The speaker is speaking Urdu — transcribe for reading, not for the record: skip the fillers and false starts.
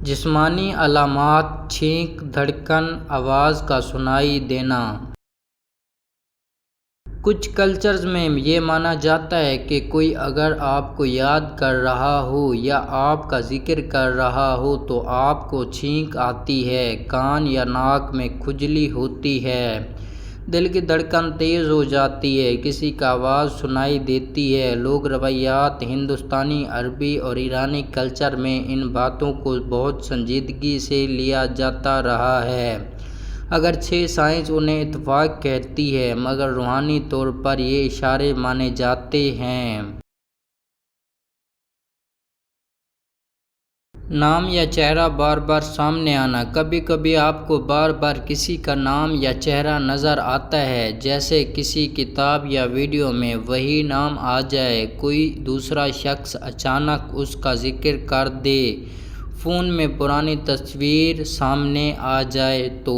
جسمانی علامات: چھینک، دھڑکن، آواز کا سنائی دینا۔ کچھ کلچرز میں یہ مانا جاتا ہے کہ کوئی اگر آپ کو یاد کر رہا ہو یا آپ کا ذکر کر رہا ہو تو آپ کو چھینک آتی ہے، کان یا ناک میں کھجلی ہوتی ہے، دل کی دھڑکن تیز ہو جاتی ہے، کسی کی آواز سنائی دیتی ہے۔ لوک روایات: ہندوستانی، عربی اور ایرانی کلچر میں ان باتوں کو بہت سنجیدگی سے لیا جاتا رہا ہے، اگرچہ سائنس انہیں اتفاق کہتی ہے، مگر روحانی طور پر یہ اشارے مانے جاتے ہیں۔ نام یا چہرہ بار بار سامنے آنا: کبھی کبھی آپ کو بار بار کسی کا نام یا چہرہ نظر آتا ہے، جیسے کسی کتاب یا ویڈیو میں وہی نام آ جائے، کوئی دوسرا شخص اچانک اس کا ذکر کر دے، فون میں پرانی تصویر سامنے آ جائے تو